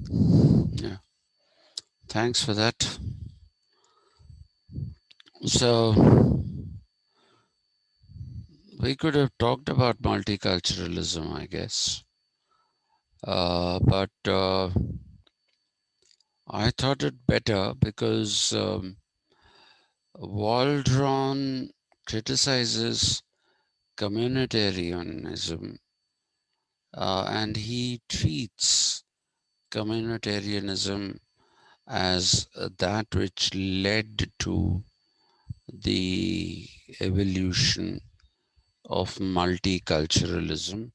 Yeah, thanks for that. So we could have talked about multiculturalism, I guess, but I thought it better because Waldron criticizes communitarianism, and he treats communitarianism as that which led to the evolution of multiculturalism.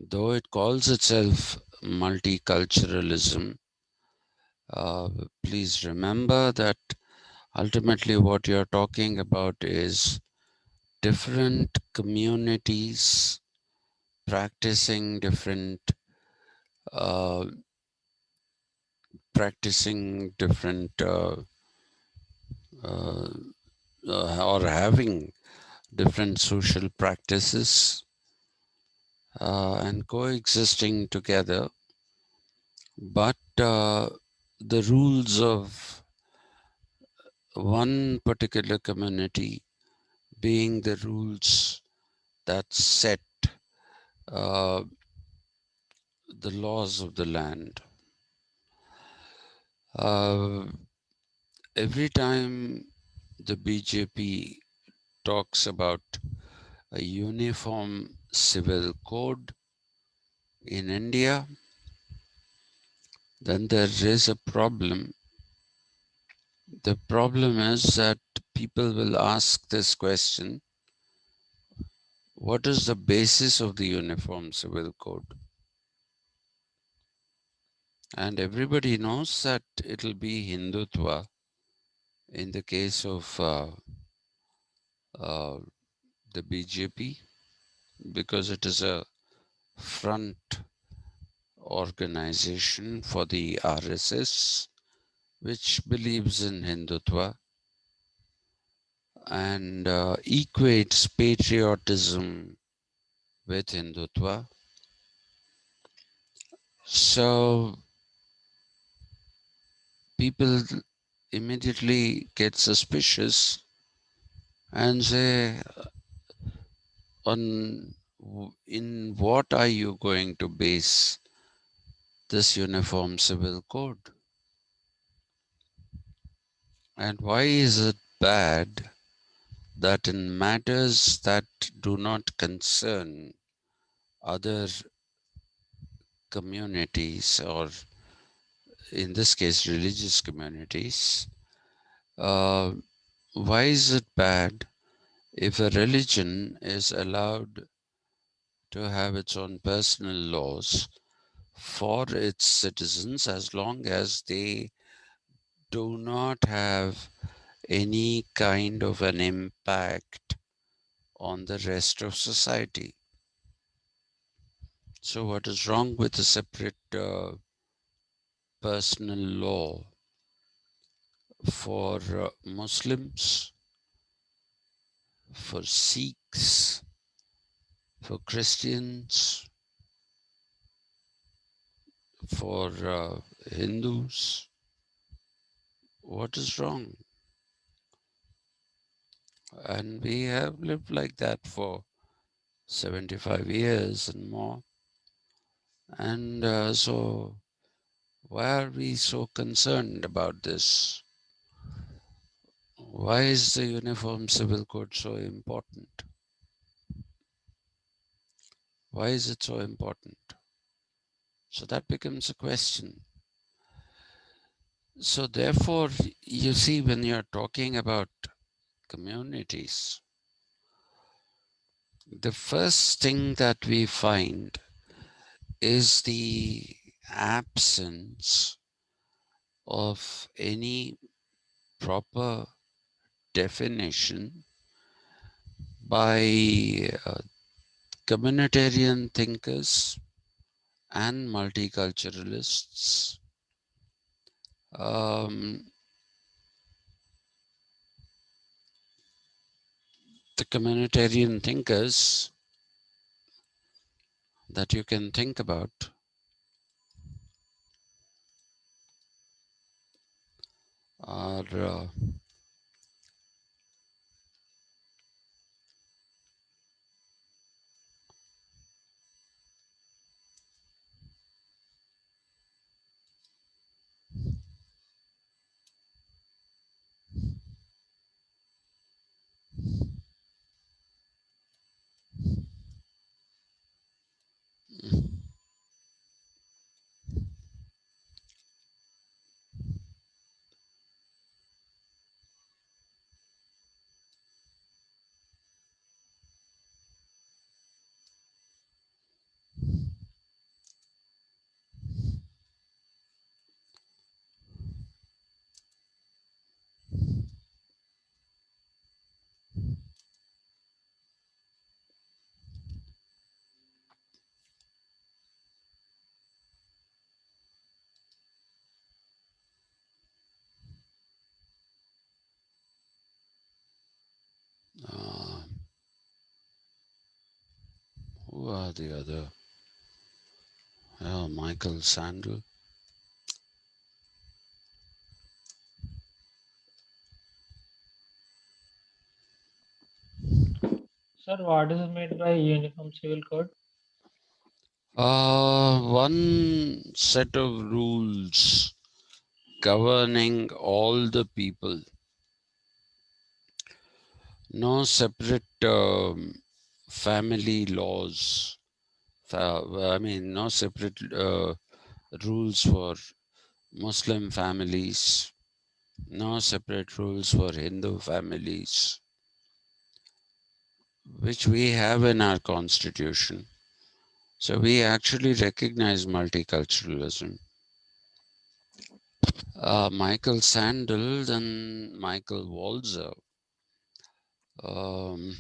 Though it calls itself multiculturalism, uh, please remember that ultimately what you're talking about is different communities practicing different uh, uh, or having different social practices and coexisting together, but the rules of one particular community being the rules that set uh, the laws of the land. Uh, every time the BJP talks about a uniform civil code in India, then there is a problem. The problem is that people will ask this question: what is the basis of the uniform civil code? And everybody knows that it'll be Hindutva in the case of uh, the BJP, because it is a front organization for the RSS, which believes in Hindutva and equates patriotism with Hindutva. So people immediately get suspicious and say, on in what are you going to base this uniform civil code? And why is it bad that in matters that do not concern other communities, or in this case religious communities, uh, why is it bad if a religion is allowed to have its own personal laws for its citizens, as long as they do not have any kind of an impact on the rest of society? So what is wrong with a separate personal law for Muslims, for Sikhs, for Christians, for Hindus? What is wrong? And we have lived like that for 75 years and more. And so why are we so concerned about this? Why is the Uniform Civil Code so important? Why is it so important? So that becomes a question. So therefore, you see, when you're talking about communities, the first thing that we find is the absence of any proper definition by communitarian thinkers and multiculturalists. Um, the communitarian thinkers that you can think about are uh, who are the other? Michael Sandel. Sir, what is made by Uniform Civil Code? One set of rules governing all the people. No separate family laws. I mean, no separate rules for Muslim families, no separate rules for Hindu families, which we have in our constitution. So we actually recognize multiculturalism. Michael Sandel and Michael Walzer. Um,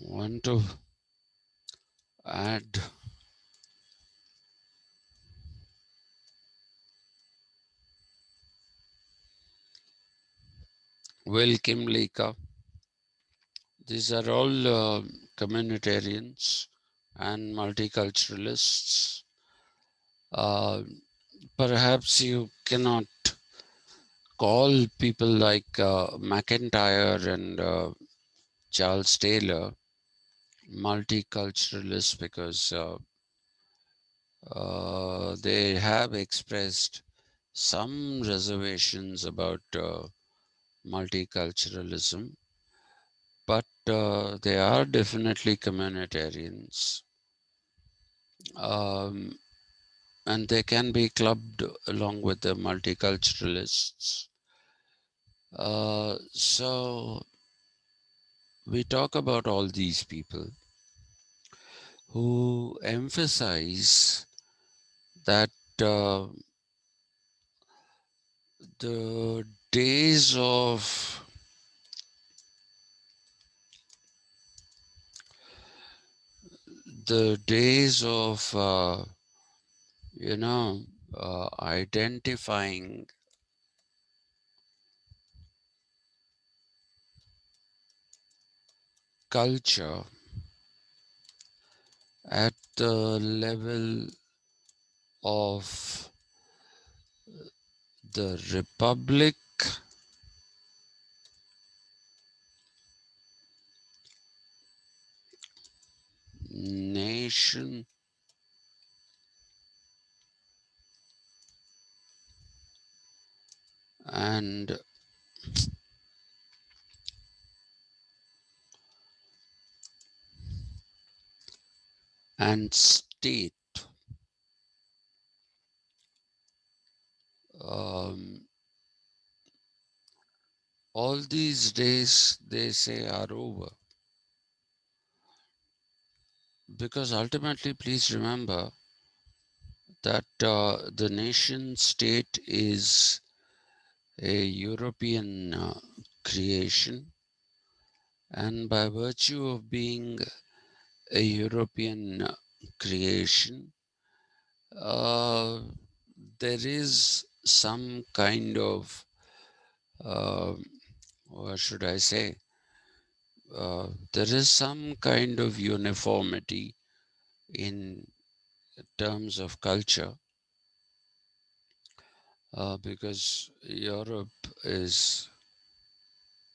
want to add Will Kymlicka. These are all communitarians and multiculturalists. Uh, Perhaps you cannot call people like MacIntyre and Charles Taylor multiculturalists because they have expressed some reservations about multiculturalism, but they are definitely communitarians. Um, and they can be clubbed along with the multiculturalists. So we talk about all these people who emphasize that uh, the days of the days of you know identifying culture at the level of the republic, nation, and state all these days they say are over. Because ultimately, please remember that the nation state is a European creation, and by virtue of being a European creation, uh, there is some kind of, uh, what should I say, there is some kind of uniformity in terms of culture, because Europe is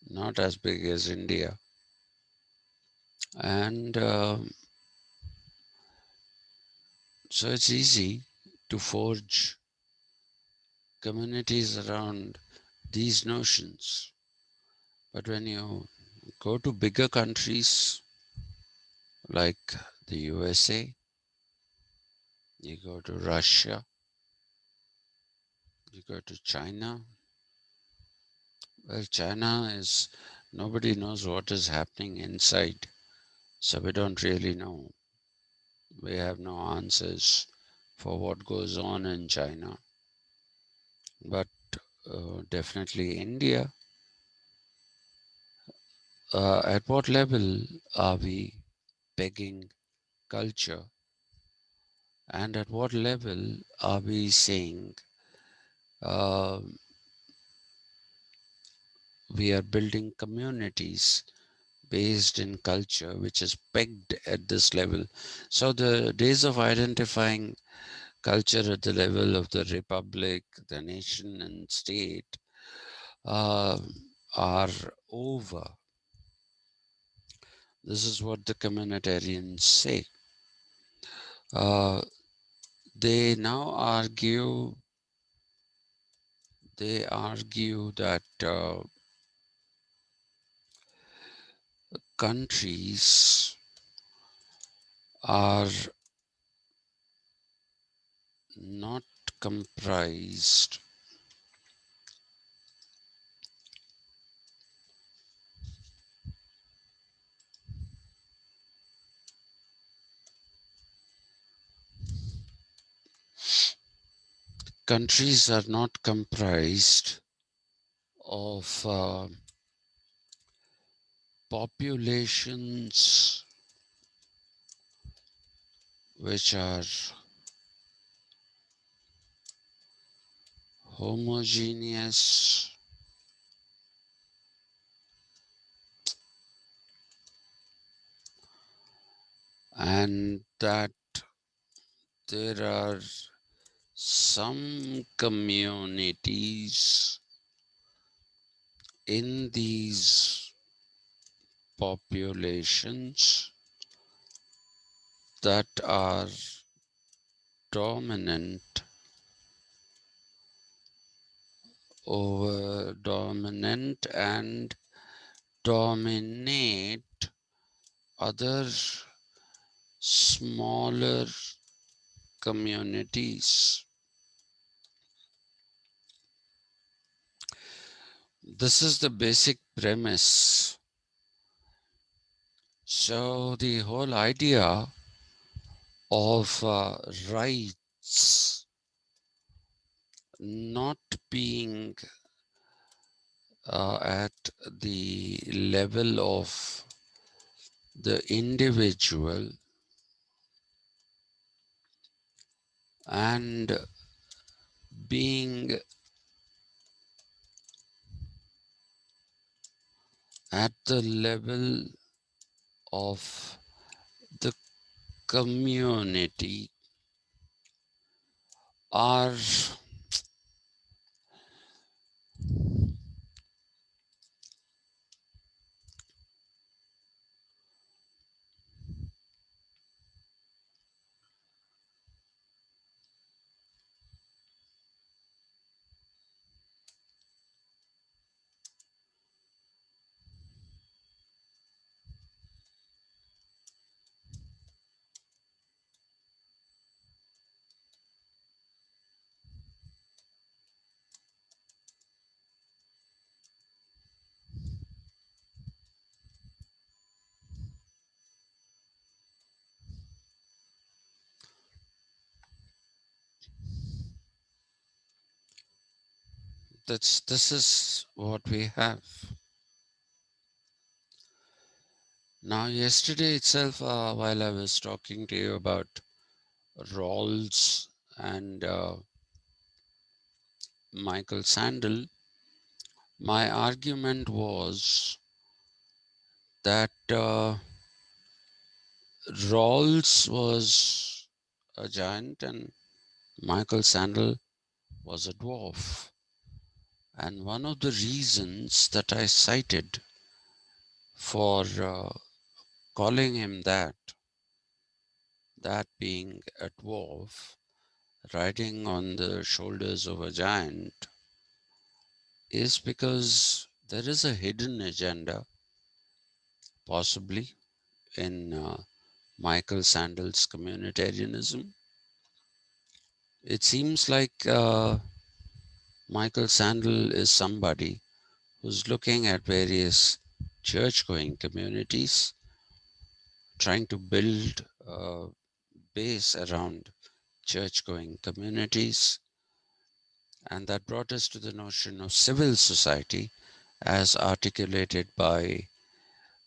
not as big as India. And so it's easy to forge communities around these notions. But when you go to bigger countries like the USA, you go to Russia, you go to China, well, China is, nobody knows what is happening inside. So we don't really know. We have no answers for what goes on in China. But definitely India. At what level are we pegging culture? And at what level are we saying uh, we are building communities based in culture, which is pegged at this level? So the days of identifying culture at the level of the republic, the nation, and state uh, are over. This is what the communitarians say. Uh, they now argue. They argue that countries are not comprised. Countries are not comprised of populations which are homogeneous and that there are some communities in these populations that are dominant and dominate other smaller communities. This is the basic premise. So the whole idea of rights not being at the level of the individual and being at the level of the community are this is what we have. Now, yesterday itself, while I was talking to you about Rawls and Michael Sandel, my argument was that Rawls was a giant and Michael Sandel was a dwarf. And one of the reasons that I cited for calling him that being a dwarf riding on the shoulders of a giant, is because there is a hidden agenda, possibly, in Michael Sandel's communitarianism. It seems like Michael Sandel is somebody who's looking at various church going communities, trying to build a base around church going communities. And that brought us to the notion of civil society as articulated by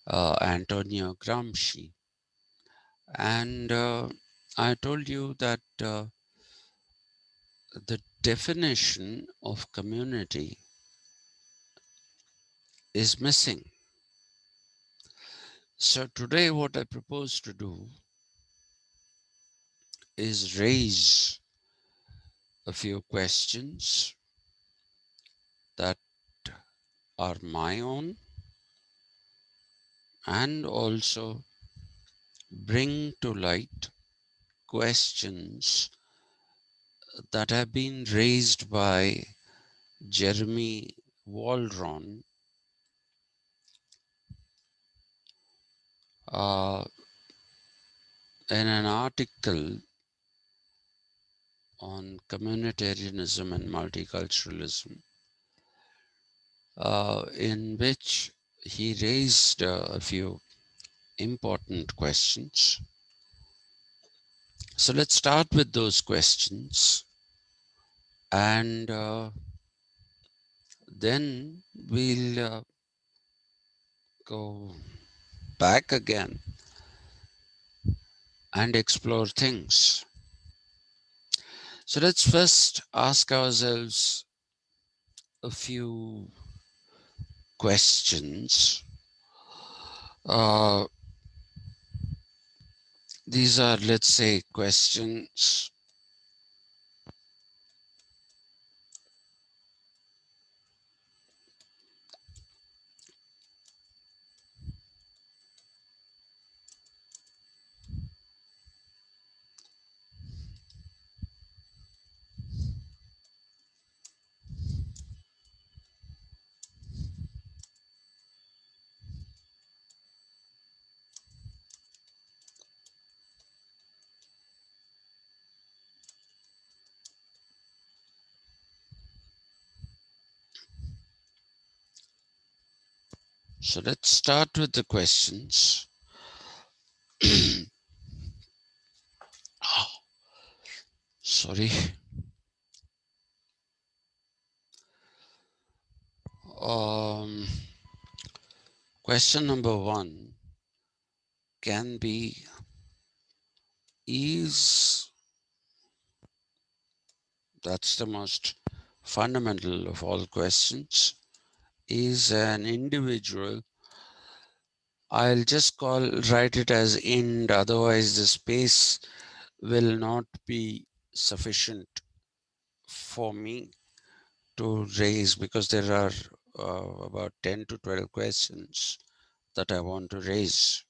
Antonio Gramsci. And I told you that the definition of community is missing. So today, what I propose to do is raise a few questions that are my own and also bring to light questions that have been raised by Jeremy Waldron uh, in an article on communitarianism and multiculturalism, in which he raised a few important questions. So let's start with those questions, and then we'll go back again and explore things. So let's first ask ourselves a few questions. Uh, these are, let's say, questions So let's start with the questions. Sorry. Um, Question number one can be, is, that's the most fundamental of all questions, is an individual, I'll just write it as ind, otherwise the space will not be sufficient for me to raise, because there are about 10 to 12 questions that I want to raise.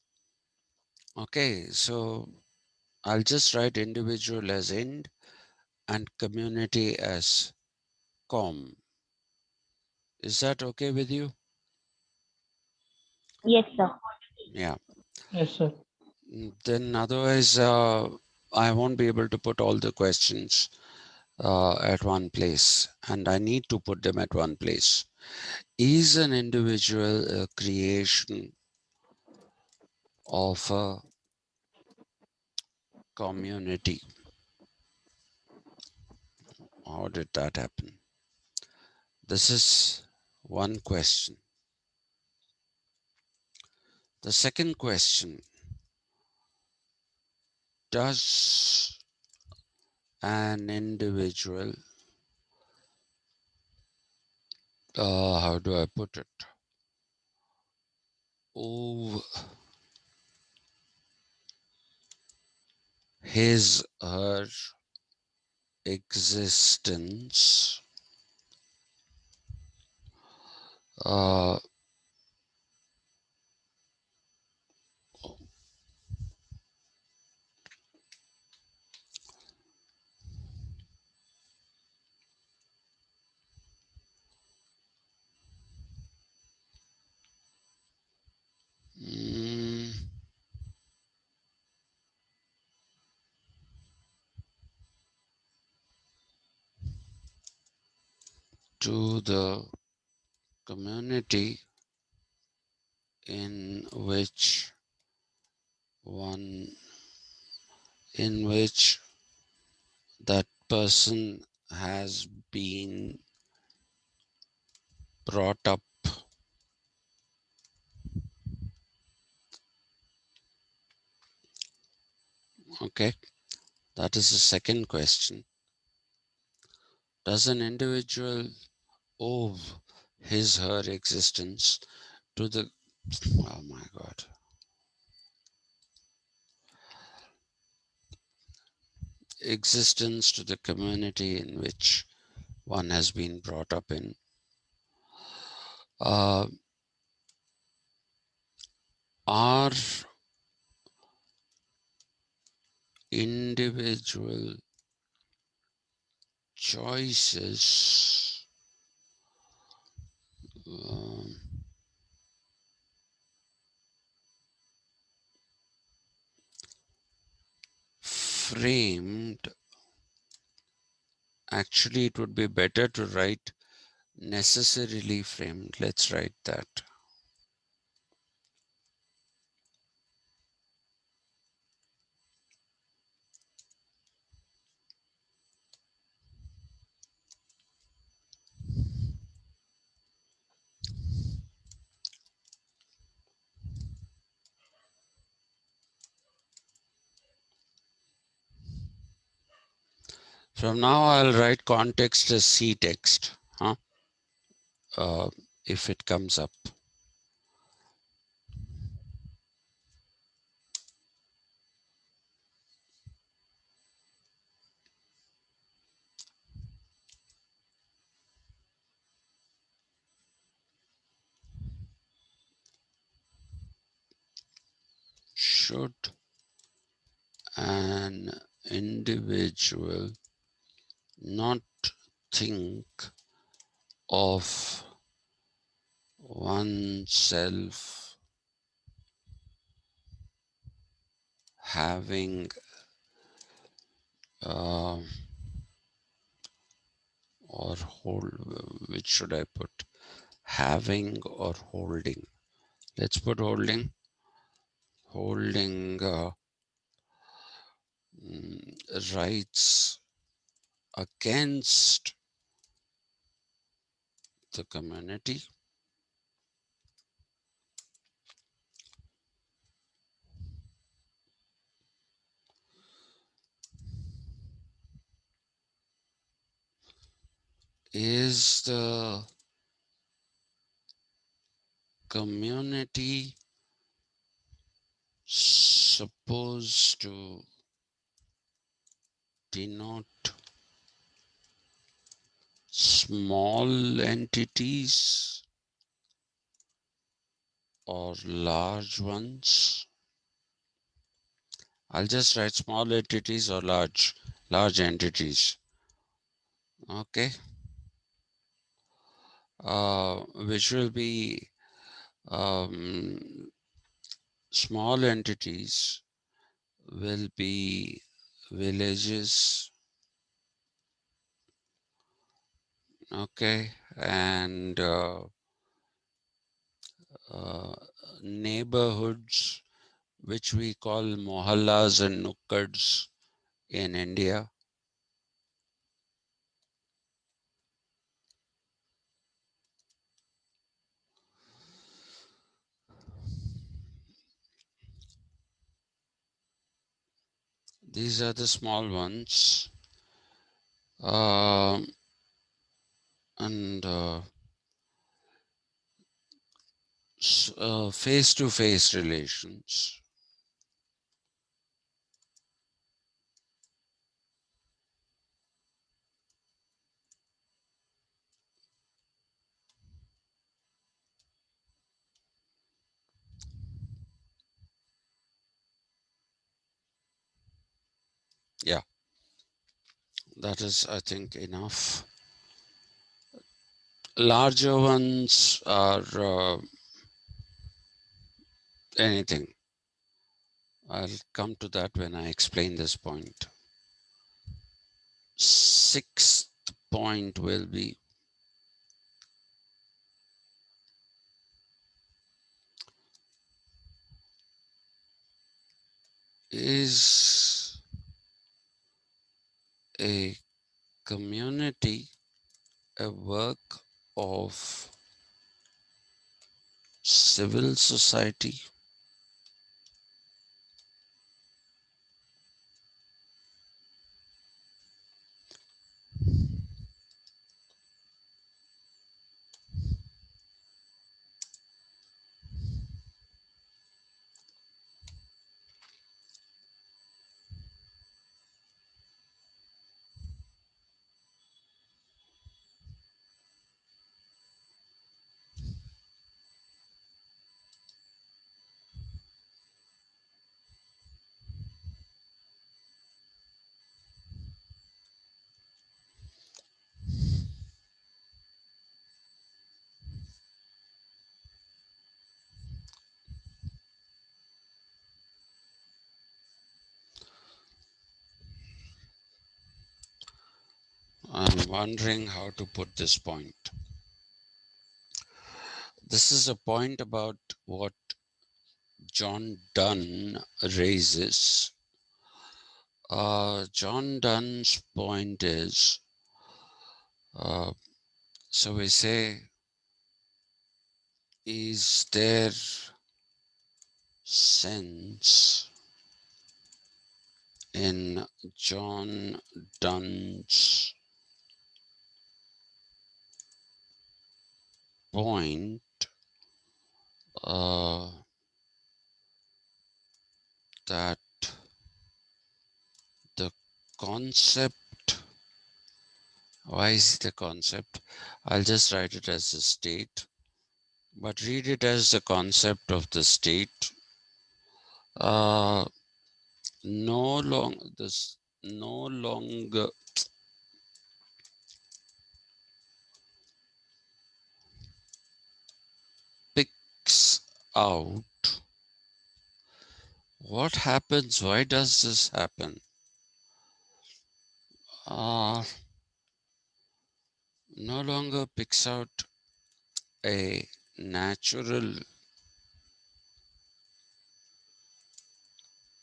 Okay, so I'll just write individual as ind and community as com. Is that okay with you? Yes, sir. Yeah. Yes, sir. Then otherwise, I won't be able to put all the questions at one place, and I need to put them at one place. Is an individual a creation of a community? How did that happen? This is one question. The second question, does an individual, how do I put it, owe his her existence uh, mm, to the community in which one in which that person has been brought up. Okay, that is the second question. Does an individual owe his her existence to the, oh my god, existence to the community in which one has been brought up in? uh, are individual choices um, framed, actually it would be better to write necessarily framed. Let's write that. From now I'll write context as C text, huh? If it comes up. Should an individual not think of oneself having uh, or hold, which should I put, having or holding? Let's put holding. Holding rights against the community is the community supposed to denote small entities or large ones? I'll just write small entities or large entities. Okay, which will be um, small entities will be villages, okay, and uh, neighborhoods, which we call mohallas and nukkads in India. These are the small ones. Um, and face-to-face relations. Yeah, that is, I think, enough. Larger ones are anything. I'll come to that when I explain this point. Sixth point will be is a community a work of civil society? I'm wondering how to put this point. This is a point about what John Donne raises. John Donne's point is uh, so we say, is there sense in John Donne's point uh, that the concept, why is it a concept? I'll just write it as a state, but read it as the concept of the state. Uh, no long this no longer picks out what happens. Why does this happen? Uh, no longer picks out a natural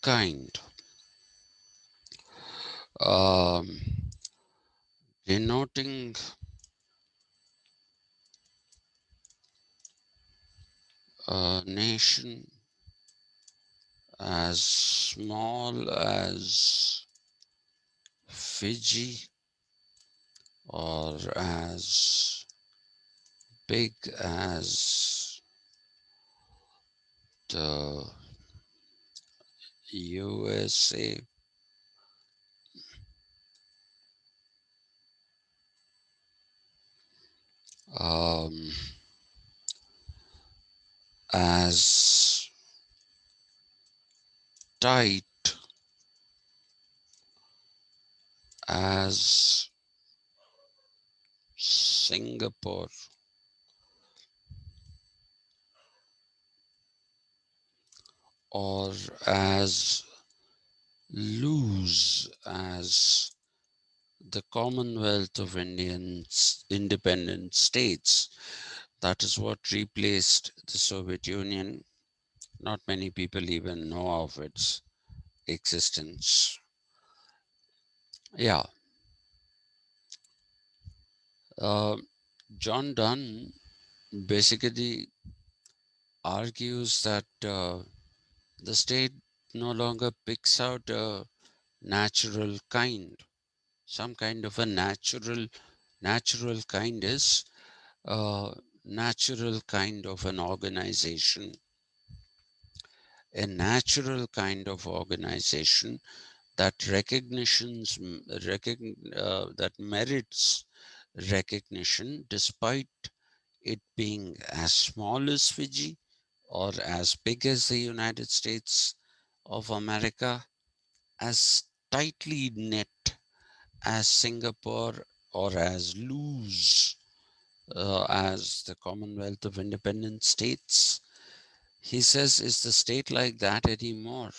kind, um, denoting a nation as small as Fiji or as big as the USA, um, as tight as Singapore, or as loose as the Commonwealth of Indians, independent states. That is what replaced the Soviet Union. Not many people even know of its existence. Yeah. Uh, John Donne basically argues that the state no longer picks out a natural kind. Some kind of a natural kind is a natural kind of an organization, a natural kind of organization that that merits recognition despite it being as small as Fiji or as big as the United States of America, as tightly knit as Singapore, or as loose as the Commonwealth of Independent States. He says, is the state like that anymore?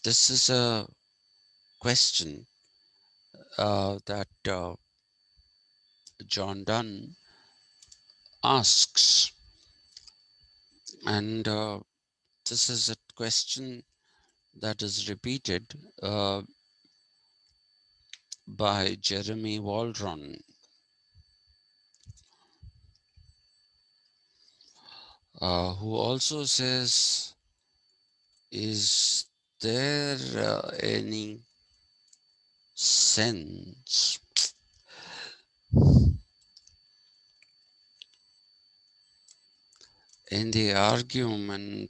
This is a question that John Donne asks. And this is a question that is repeated by Jeremy Waldron, who also says, is there any sense in the argument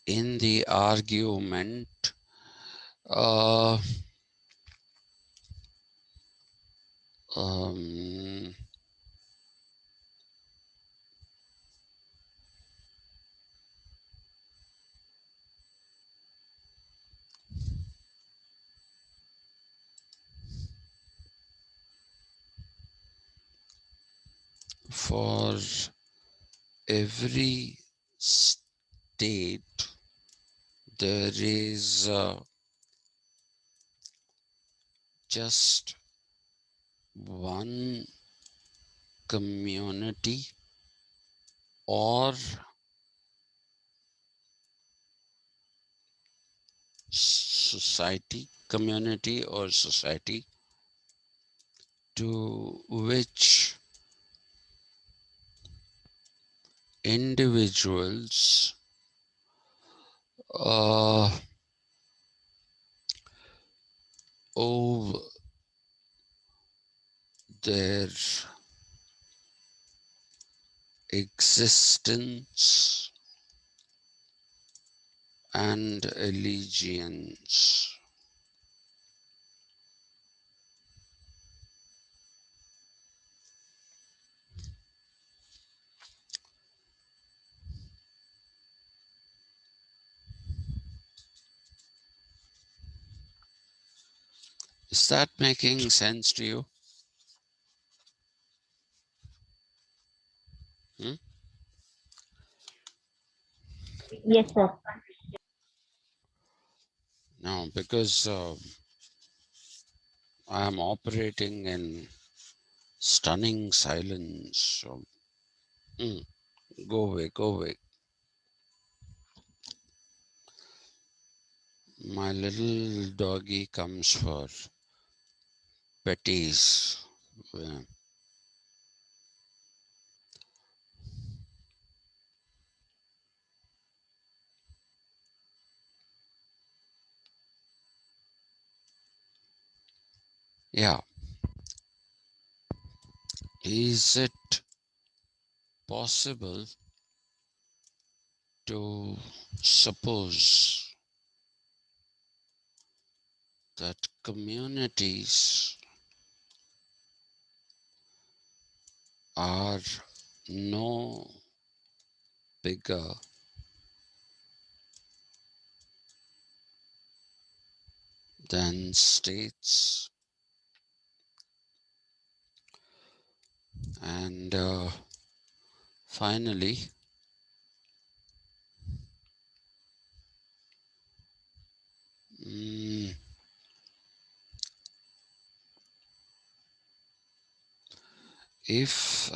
in the argument uh, um, for every state there is just one community or community or society to which individuals uh, owe their existence and allegiance. Is that making sense to you? Hmm? Yes, sir. No, because I'm operating in stunning silence. So, mm, go away, go away. My little doggy comes for petties. Uh, Yeah, is it possible to suppose that communities are no bigger than states? And finally, mm, if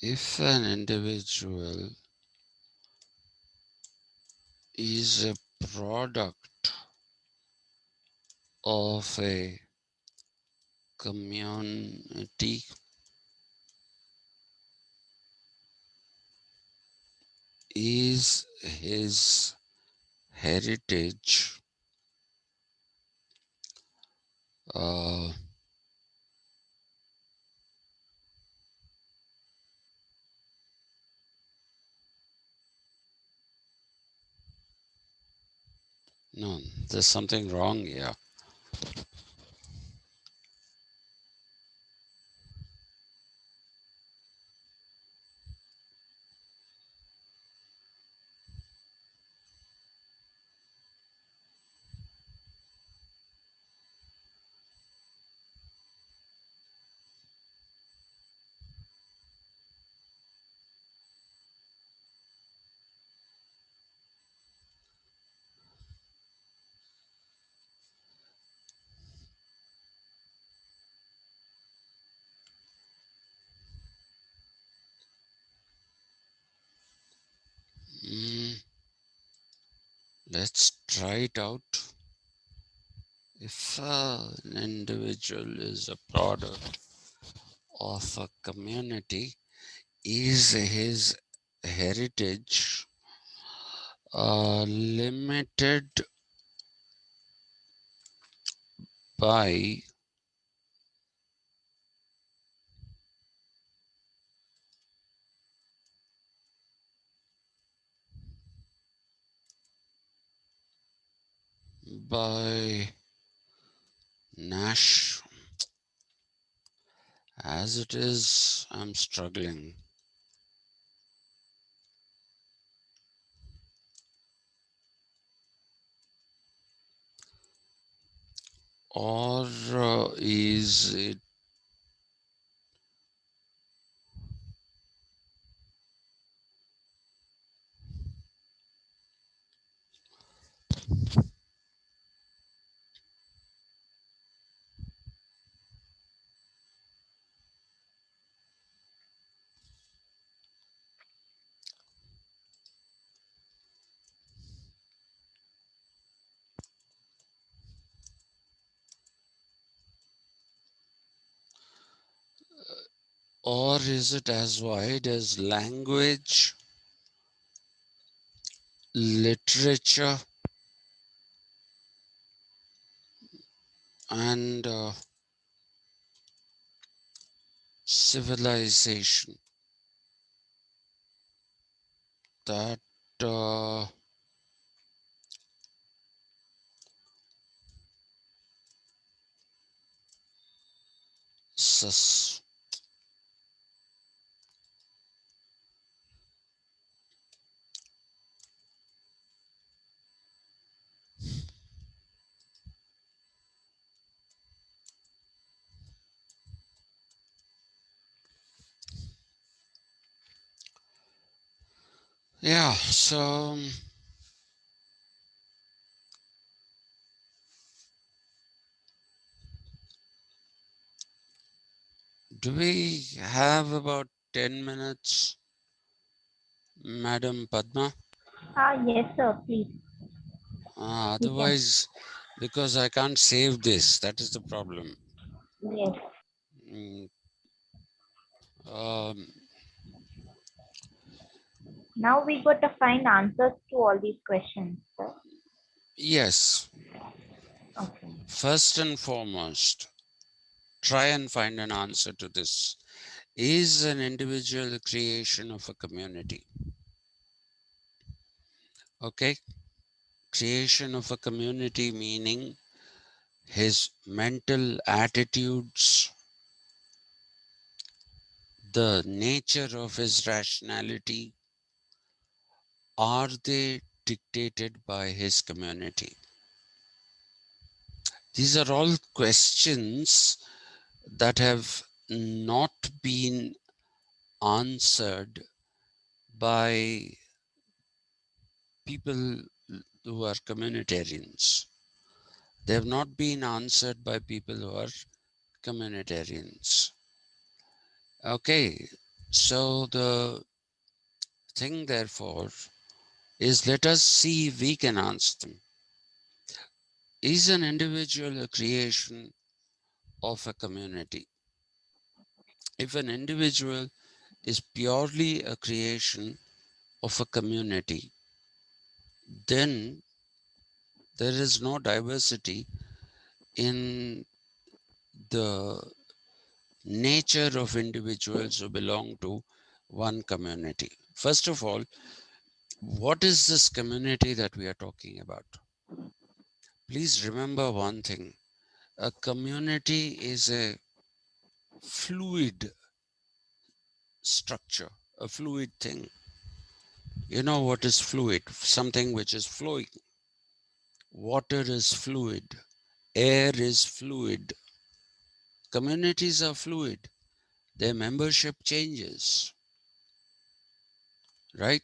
if an individual is a product of a community is his heritage uh, no, there's something wrong here. Mm, let's try it out. If an individual is a product of a community, is his heritage limited by by Nash? As it is, I'm struggling. Or is it as wide as language, literature, and civilization? That uh, sus- yeah, so do we have about 10 minutes, Madam Padma? Yes, sir. Please. We can. Otherwise, because I can't save this, that is the problem. Yes. Mm, um, Now we got to find answers to all these questions, sir. yes, Okay. first and foremost, try and find an answer to this. Is an individual the creation of a community? Okay, creation of a community meaning his mental attitudes, the nature of his rationality, are they dictated by his community? These are all questions that have not been answered by people who are communitarians. They have not been answered by people who are communitarians. Okay, so the thing, therefore, is let us see if we can answer them. Is an individual a creation of a community? If an individual is purely a creation of a community, then there is no diversity in the nature of individuals who belong to one community. First of all, what is this community that we are talking about? Please remember one thing. A community is a fluid structure, a fluid thing. You know what is fluid? Something which is flowing. Water is fluid. Air is fluid. Communities are fluid. Their membership changes, right?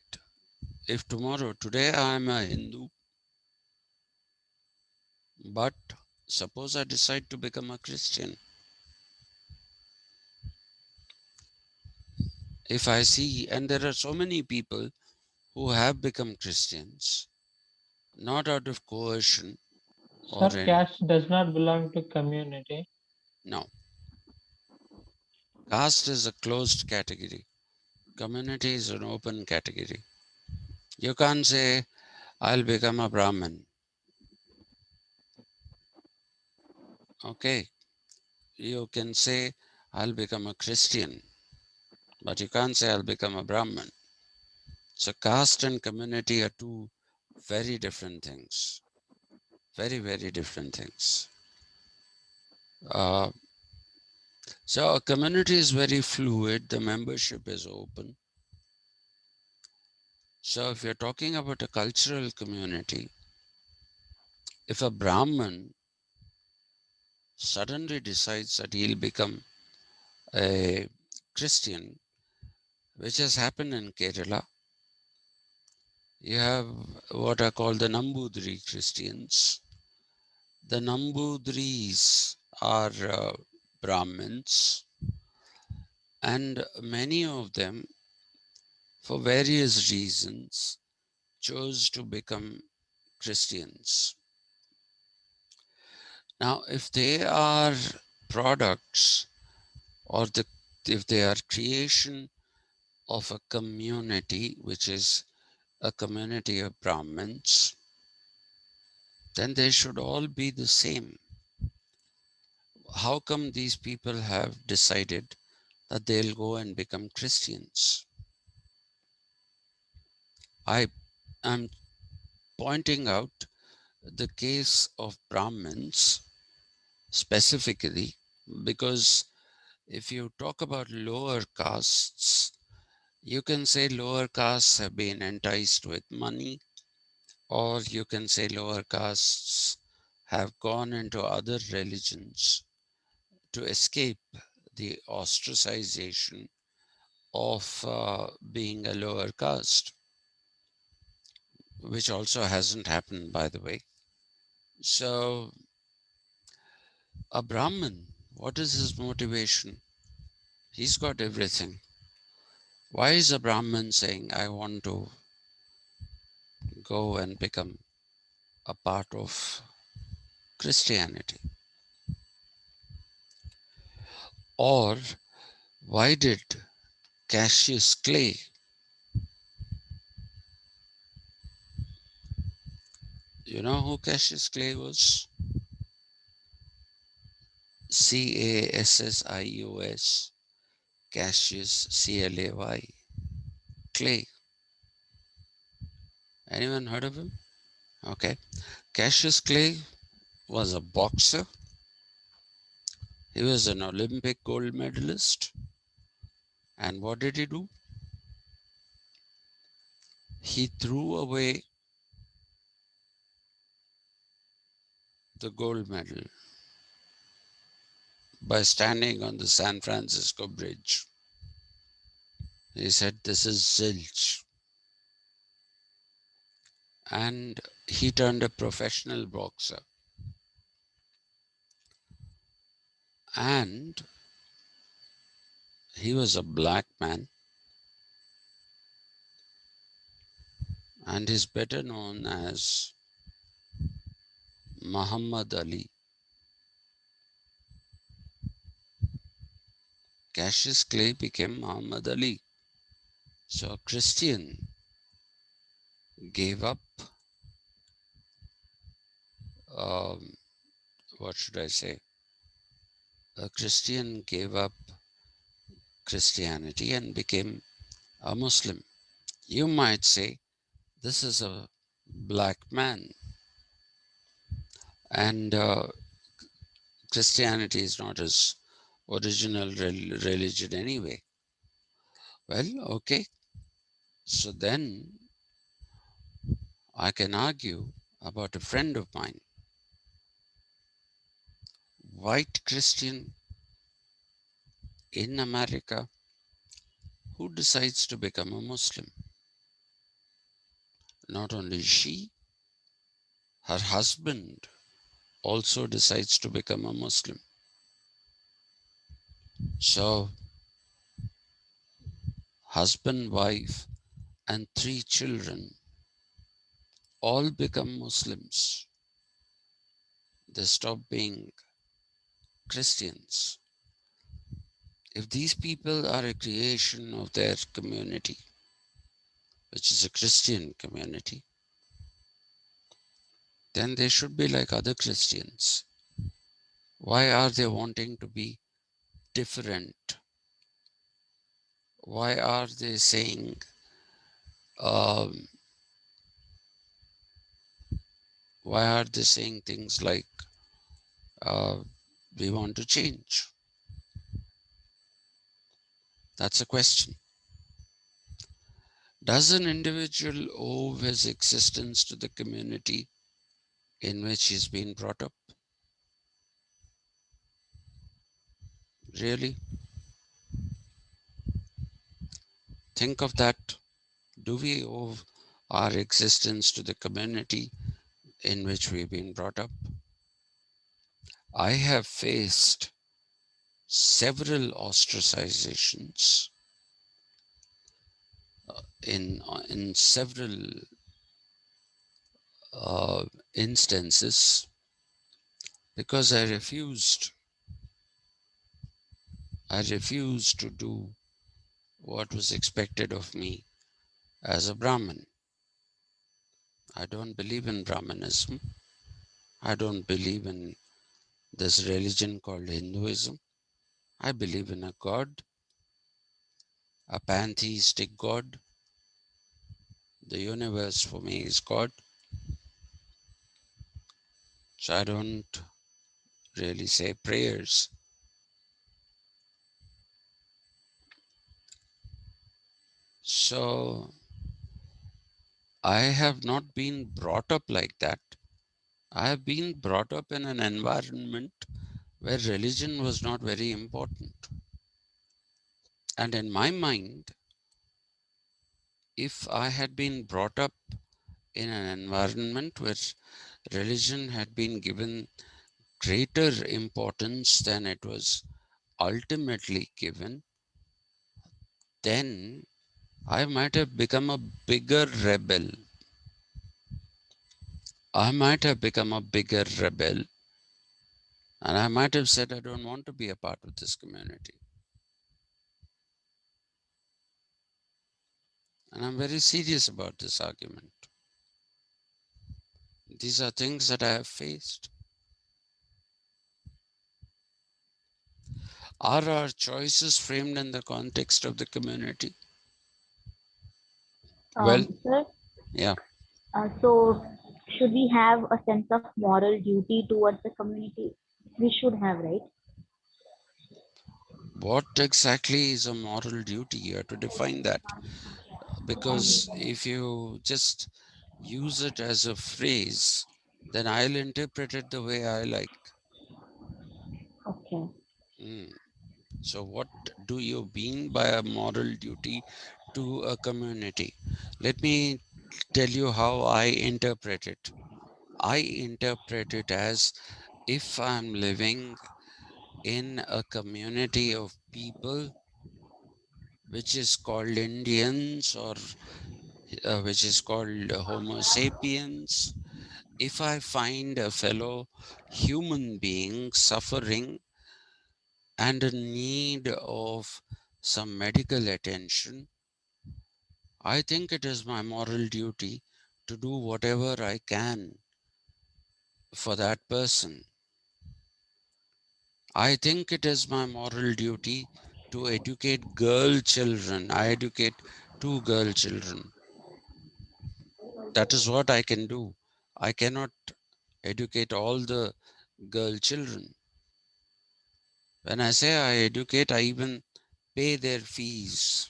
If today I am a Hindu, but suppose I decide to become a Christian. If I see, and there are so many people who have become Christians, not out of coercion or Sir, in, caste does not belong to community. no. Caste is a closed category. Community is an open category. You can't say, I'll become a Brahmin. Okay. You can say, I'll become a Christian, but you can't say, I'll become a Brahmin. So, caste and community are two very different things. Very, very different things. Uh, so, a community is very fluid, the membership is open. So, if you're talking about a cultural community, if a Brahmin suddenly decides that he'll become a Christian, which has happened in Kerala, you have what are called the Nambudri Christians. The Nambudris are Brahmins, and many of them, for various reasons, chose to become Christians. Now, if they are products or if they are creation of a community, which is a community of Brahmins, then they should all be the same. How come these people have decided that they'll go and become Christians? I am pointing out the case of Brahmins specifically because if you talk about lower castes, you can say lower castes have been enticed with money, or you can say lower castes have gone into other religions to escape the ostracization of being a lower caste, which also hasn't happened, by the way. So, a Brahmin, what is his motivation? He's got everything. Why is a Brahmin saying, I want to go and become a part of Christianity? Or why did Cassius Clay, you know who Cassius Clay was? Cassius, Cassius, Clay. Clay. Anyone heard of him? Okay. Cassius Clay was a boxer. He was an Olympic gold medalist. And what did he do? He threw away the gold medal by standing on the San Francisco Bridge. He said, this is zilch. And he turned a professional boxer. And he was a black man. And he's better known as Muhammad Ali. Cassius Clay became Muhammad Ali. So a Christian gave up, um, what should I say? A Christian gave up Christianity and became a Muslim. You might say this is a black man, and Christianity is not his original religion anyway. Well, okay. So then I can argue about a friend of mine, white Christian in America, who decides to become a Muslim. Not only she, her husband also decides to become a Muslim. So, husband, wife, and 3 children all become Muslims. They stop being Christians. If these people are a creation of their community, which is a Christian community, then they should be like other Christians. Why are they wanting to be different? Why are they saying, um, why are they saying things like, uh, we want to change? That's a question. Does an individual owe his existence to the community in which he's been brought up? Really? Think of that. Do we owe our existence to the community in which we've been brought up? I have faced several ostracizations in several instances because I refused to do what was expected of me as a Brahmin. I don't believe in Brahmanism. I don't believe in this religion called Hinduism. I believe in a God, a pantheistic God. The universe for me is God. So I don't really say prayers. So I have not been brought up like that. I have been brought up in an environment where religion was not very important. And in my mind, if I had been brought up in an environment where religion had been given greater importance than it was ultimately given, then I might have become a bigger rebel. I might have become a bigger rebel, and I might have said, I don't want to be a part of this community. And I'm very serious about this argument. These are things that I have faced. Are our choices framed in the context of the community? Well, Sir, yeah. so should we have a sense of moral duty towards the community? We should have, right? What exactly is a moral duty? You have to define that. Because if you just use it as a phrase, then I'll interpret it the way I like. Okay. Mm. So, what do you mean by a moral duty to a community? Let me tell you how I interpret it. I interpret it as if I'm living in a community of people which is called Indians or which is called Homo sapiens, If I find a fellow human being suffering and in need of some medical attention, I think it is my moral duty to do whatever I can for that person. I think it is my moral duty to educate girl children. I educate 2 girl children. That is what I can do. I cannot educate all the girl children. When I say I educate, I even pay their fees.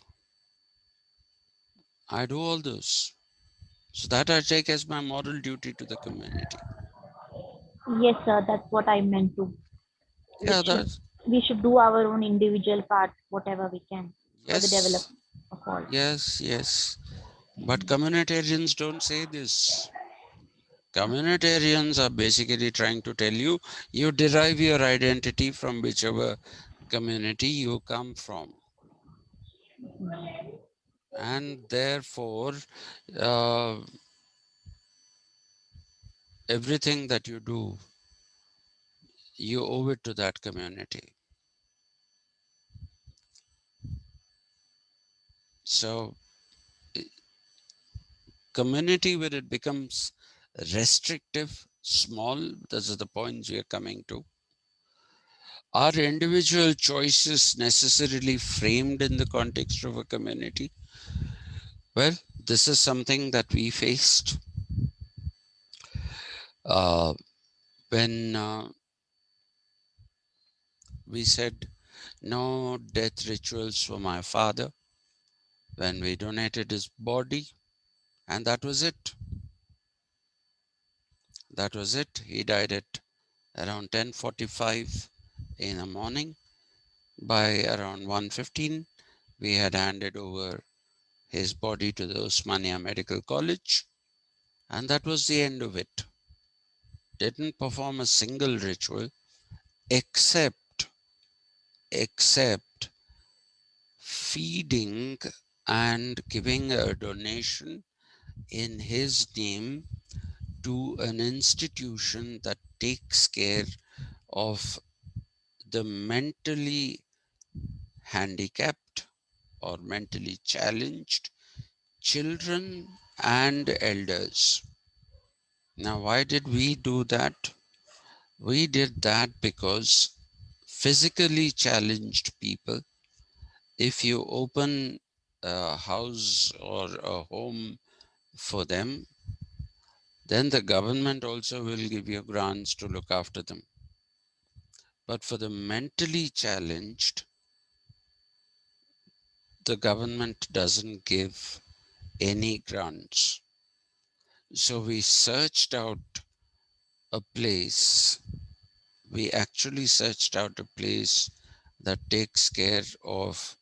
I do all those. So that I take as my moral duty to the community. Yes, sir, that's what I meant to. It Yeah, should that's, we should do our own individual part, whatever we can, for the yes, development of all. yes, yes. But communitarians don't say this. Communitarians are basically trying to tell you, you derive your identity from whichever community you come from. And therefore, uh, everything that you do, you owe it to that community. So, community where it becomes restrictive, small, this is the points we are coming to. Are individual choices necessarily framed in the context of a community? Well, this is something that we faced uh, when we said no death rituals for my father, when we donated his body, and that was it. That was it. He died at around 10:45 in the morning. By around 1:15, we had handed over his body to the Osmania Medical College, and that was the end of it. Didn't perform a single ritual except except feeding and giving a donation in his name to an institution that takes care of the mentally handicapped or mentally challenged children and elders. Now, why did we do that? We did that because physically challenged people, if you open a house or a home for them, then the government also will give you grants to look after them. But for the mentally challenged, the government doesn't give any grants. So we searched out a place, we actually searched out a place that takes care of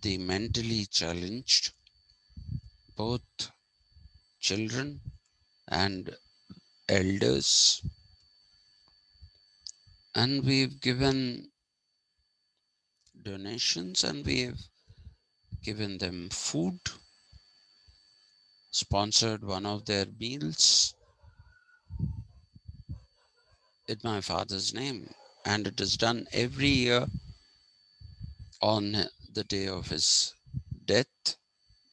the mentally challenged, both children and elders, and we've given donations and we've given them food, sponsored one of their meals in my father's name. And it is done every year on the day of death,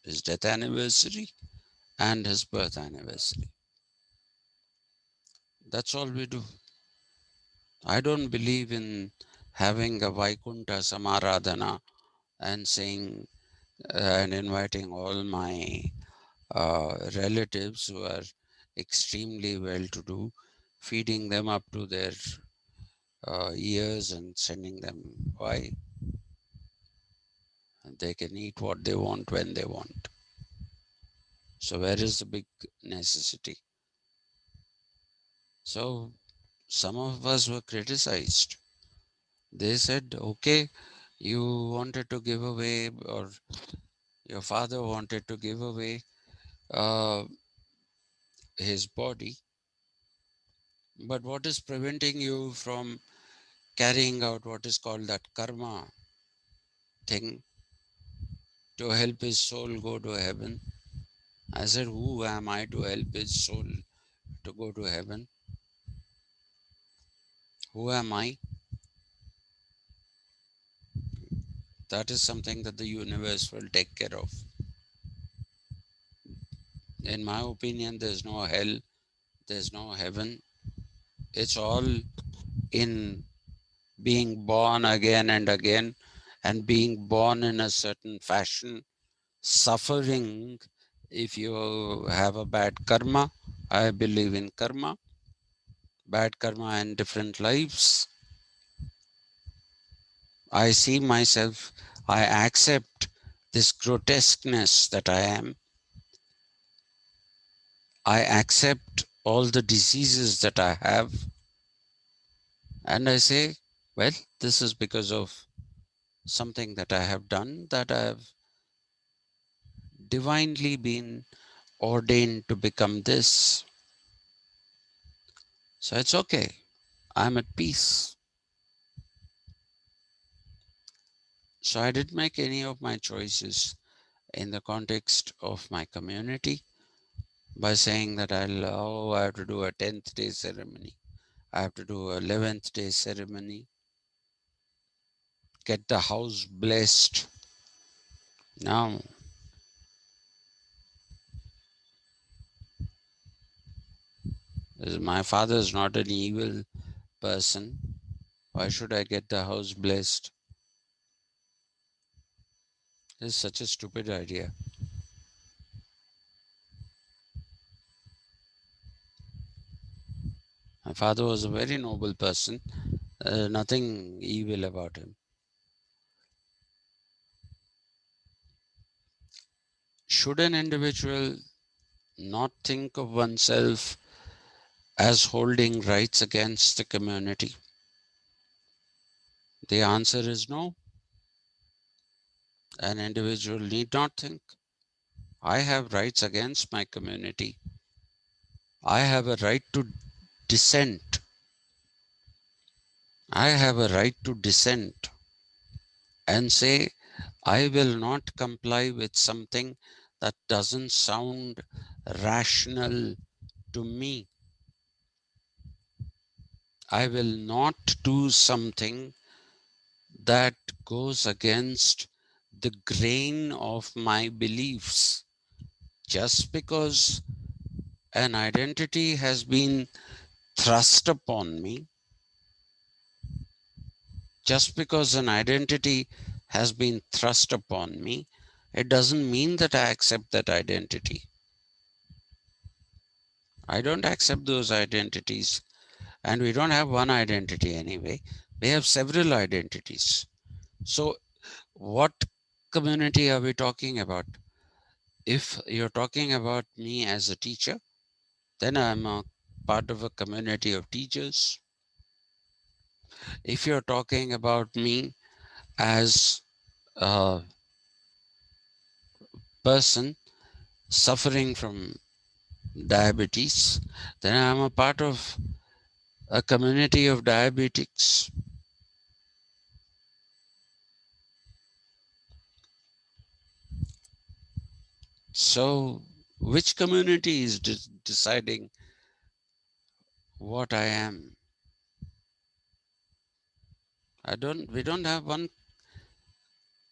his death anniversary, and his birth anniversary. That's all we do. I don't believe in having a Vaikunta Samaradhana and saying and inviting all my relatives who are extremely well to do, feeding them up to their ears and sending them. Why? They can eat what they want when they want. So, where is the big necessity? So, some of us were criticized. They said, okay, you wanted to give away, or your father wanted to give away uh, his body, but what is preventing you from carrying out what is called that karma thing to help his soul go to heaven? I said, who am I to help his soul to go to heaven? Who am I? That is something that the universe will take care of. In my opinion, there's no hell, there's no heaven. It's all in being born again and again, and being born in a certain fashion, suffering if you have a bad karma. I believe in karma, bad karma in different lives. I see myself, I accept this grotesqueness that I am. I accept all the diseases that I have, and I say, well, this is because of something that I have done, that I have divinely been ordained to become this. So it's okay. I'm at peace. So I didn't make any of my choices in the context of my community by saying that I have to do a 10th day ceremony. I have to do a 11th day ceremony, get the house blessed. Now, my father is not an evil person. Why should I get the house blessed? It's such a stupid idea. My father was a very noble person, nothing evil about him. Should an individual not think of oneself as holding rights against the community? The answer is no. An individual need not think, I have rights against my community. I have a right to dissent. I have a right to dissent and say, I will not comply with something that doesn't sound rational to me. I will not do something that goes against the grain of my beliefs. Just because an identity has been thrust upon me, just because an identity has been thrust upon me, it doesn't mean that I accept that identity. I don't accept those identities. And we don't have one identity anyway. We have several identities. So, what community are we talking about? If you're talking about me as a teacher, then I'm a part of a community of teachers. If you're talking about me as a person suffering from diabetes, then I'm a part of a community of diabetics. So, which community is deciding what I am? We don't have one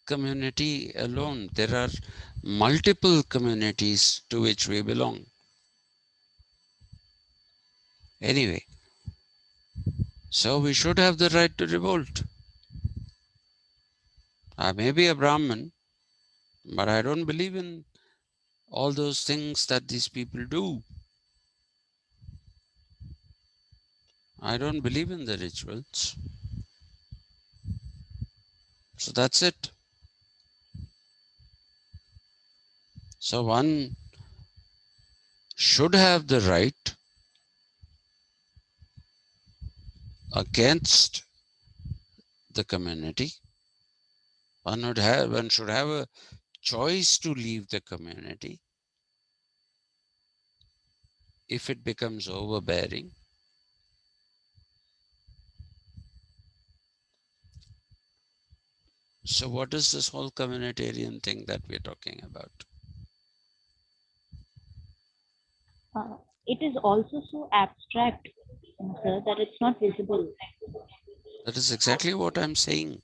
community alone. There are multiple communities to which we belong. Anyway, so we should have the right to revolt. I may be a Brahmin, but I don't believe in all those things that these people do. I don't believe in the rituals. So that's it. So one should have the right against the community. One should have a choice to leave the community if it becomes overbearing. So what is this whole communitarian thing that we're talking about? it is also so abstract, sir, that it's not visible. That is exactly what I'm saying.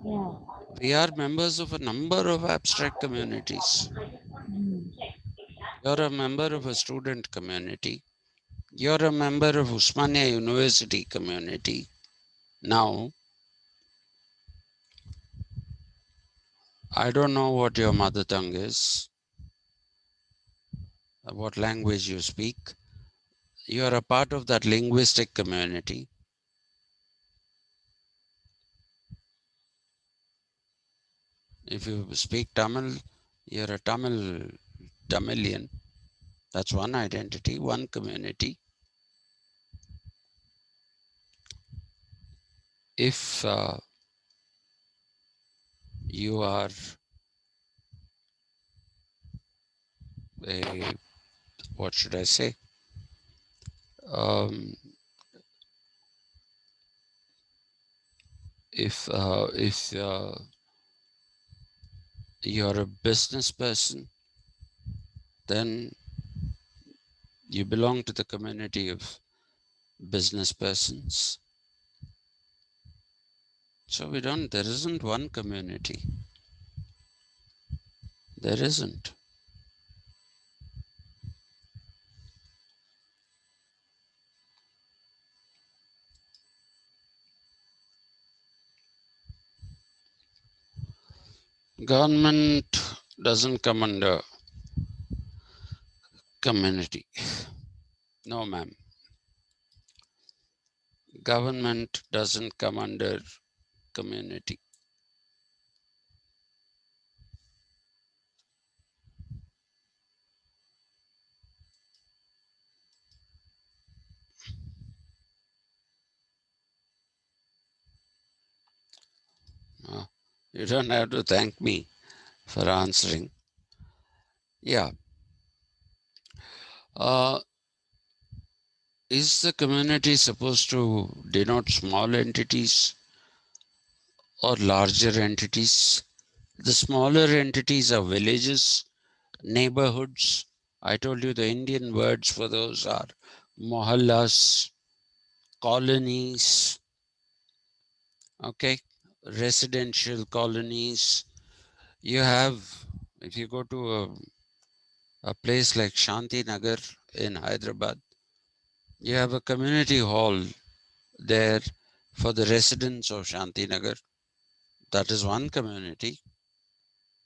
Yeah. We are members of a number of abstract communities. Mm. You're a member of a student community. You're a member of Usmania University community. Now, I don't know what your mother tongue is, what language you speak. You're a part of that linguistic community. If you speak Tamil, you're a Tamilian. That's one identity, one community. If you are a, what should I say? Um, if you're a business person, then you belong to the community of business persons. So there isn't one community. There isn't. Government doesn't come under community. No, ma'am. Government doesn't come under community. Uh, you don't have to thank me for answering. Yeah. Uh, is the community supposed to denote small entities or larger entities? The smaller entities are villages, neighborhoods. I told you the Indian words for those are mohallas, colonies, okay, residential colonies. You have, if you go to a place like Shanti Nagar in Hyderabad, you have a community hall there for the residents of Shanti Nagar. That is one community,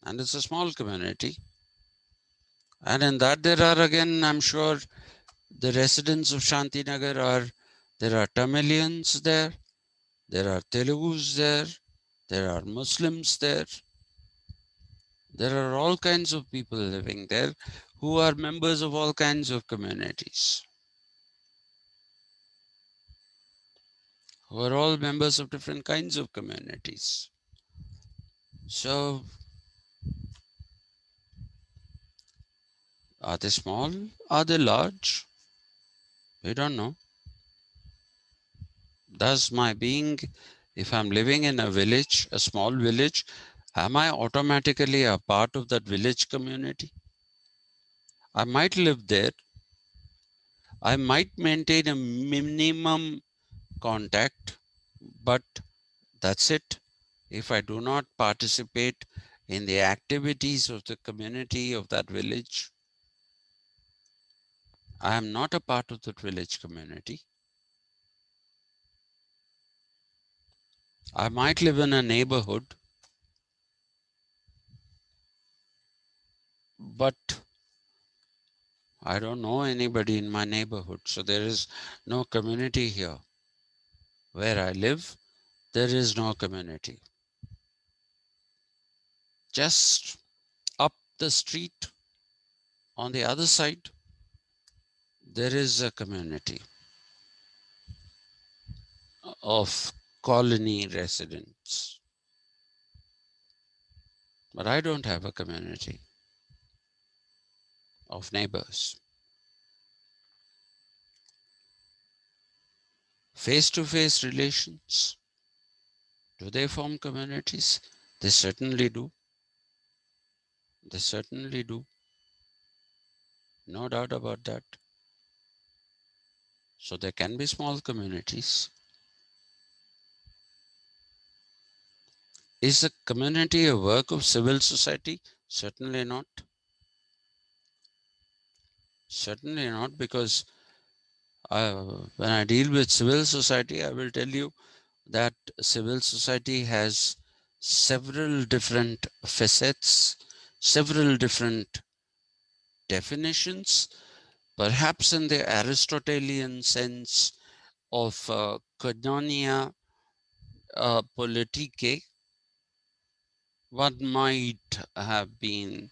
and it's a small community. And in that, there are again, I'm sure, the residents of Shanti Nagar there are Tamilians there are Telugus there are Muslims there are all kinds of people living there who are members of all kinds of communities, who are all members of different kinds of communities. So, are they small? Are they large? We don't know. Does my being, if I'm living in a village, a small village, am I automatically a part of that village community? I might live there. I might maintain a minimum contact, but that's it. If I do not participate in the activities of the community of that village, I am not a part of that village community. I might live in a neighborhood, but I don't know anybody in my neighborhood. So there is no community here. Where I live, there is no community. Just up the street on the other side, there is a community of colony residents. But I don't have a community of neighbors. Face-to-face relations, do they form communities? They certainly do. They certainly do. No doubt about that. So there can be small communities. Is a community a work of civil society? Certainly not. Certainly not, because when I deal with civil society, I will tell you that civil society has several different facets, several different definitions, perhaps in the Aristotelian sense of koinonia politicae, one might have been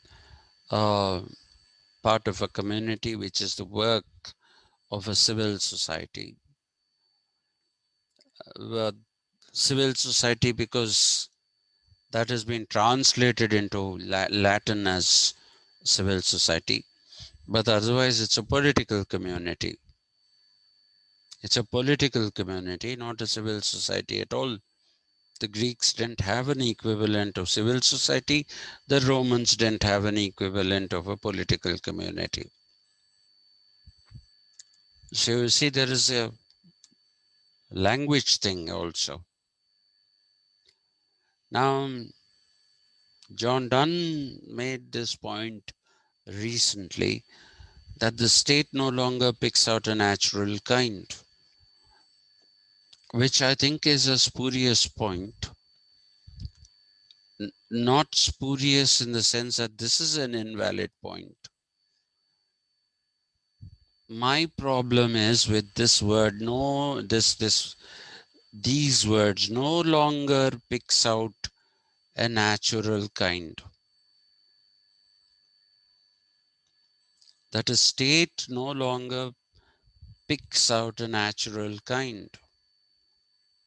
part of a community, which is the work of a civil society. Civil society, because that has been translated into Latin as civil society, but otherwise it's a political community. It's a political community, not a civil society at all. The Greeks didn't have an equivalent of civil society. The Romans didn't have an equivalent of a political community. So you see, there is a language thing also. Now, John Donne made this point recently, that the state no longer picks out a natural kind, which I think is a spurious point. Not spurious in the sense that this is an invalid point. My problem is with this word, these words no longer picks out a natural kind. That a state no longer picks out a natural kind,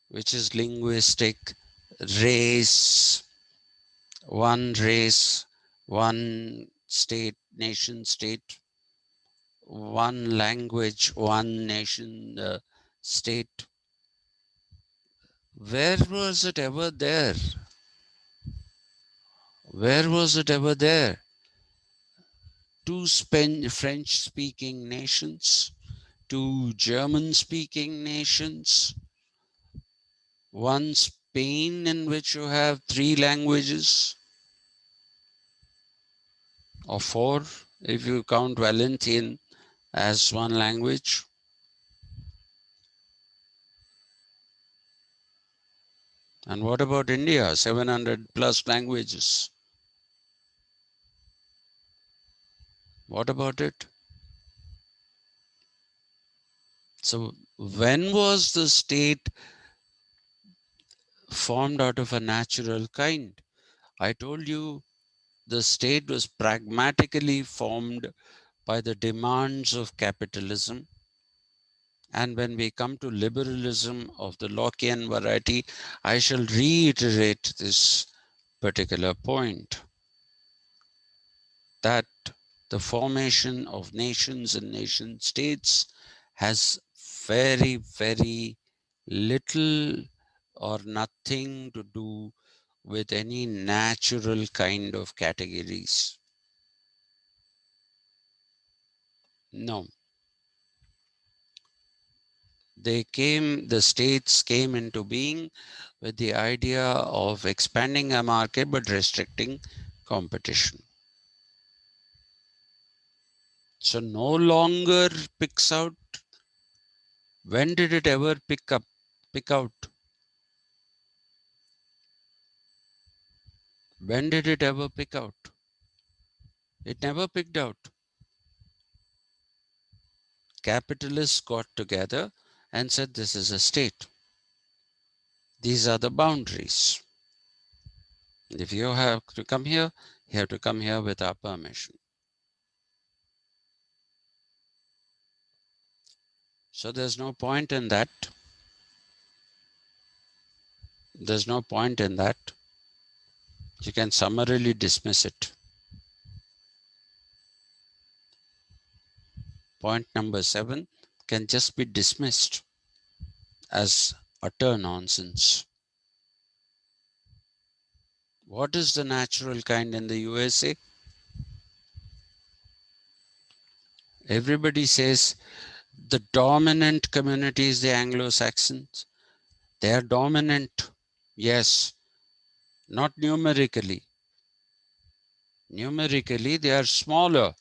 which is linguistic, race, one state, nation state, one language, one nation state. Where was it ever there? Where was it ever there? Two French speaking nations, two German speaking nations, one Spain in which you have three languages, or four if you count Valencian as one language. And what about India? 700 plus languages. What about it? So when was the state formed out of a natural kind? I told you the state was pragmatically formed by the demands of capitalism. And when we come to liberalism of the Lockean variety, I shall reiterate this particular point, that the formation of nations and nation states has very, very little or nothing to do with any natural kind of categories. No. The states came into being with the idea of expanding a market but restricting competition. So no longer picks out. When did it ever pick out? When did it ever pick out? It never picked out. Capitalists got together and said, this is a state. These are the boundaries. If you have to come here, you have to come here with our permission. So there's no point in that. There's no point in that. You can summarily dismiss it. Point number 7 can just be dismissed as utter nonsense. What is the natural kind in the USA? Everybody says The dominant community is the Anglo-Saxons. They are dominant, yes, not numerically. Numerically, they are smaller.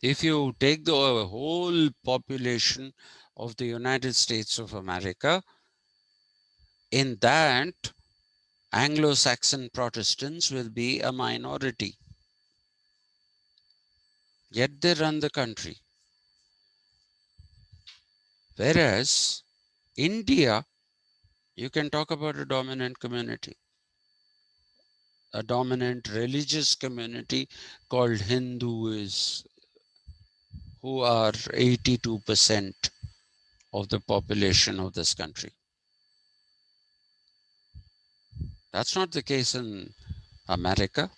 If you take the whole population of the United States of America, in that, Anglo-Saxon Protestants will be a minority. Yet they run the country. Whereas India, you can talk about a dominant community, a dominant religious community called Hindus, who are 82% of the population of this country. That's not the case in America.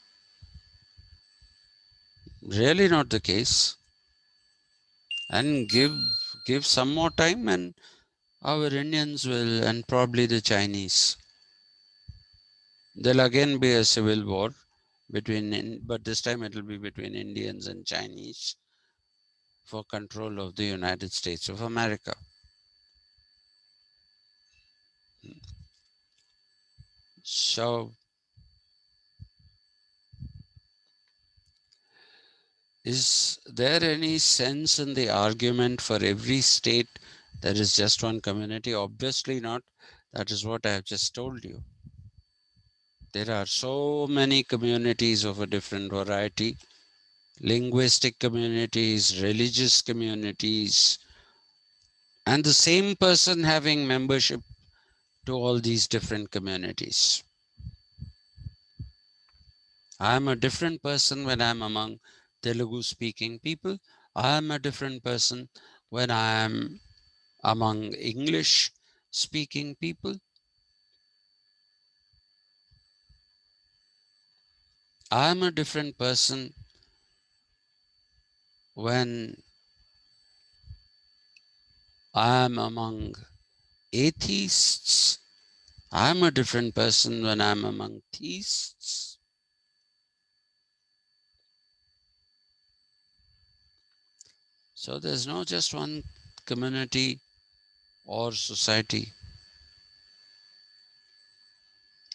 Really not the case. And give some more time and our Indians will, and probably the Chinese. There'll again be a civil war between, but this time it will be between Indians and Chinese for control of the United States of America. So, is there any sense in the argument for every state there is just one community? Obviously not. That is what I have just told you. There are so many communities of a different variety, linguistic communities, religious communities, and the same person having membership to all these different communities. I am a different person when I am among Telugu speaking people. I am a different person when I am among English speaking people. I am a different person when I am among atheists. I am a different person when I am among theists. So there's no just one community or society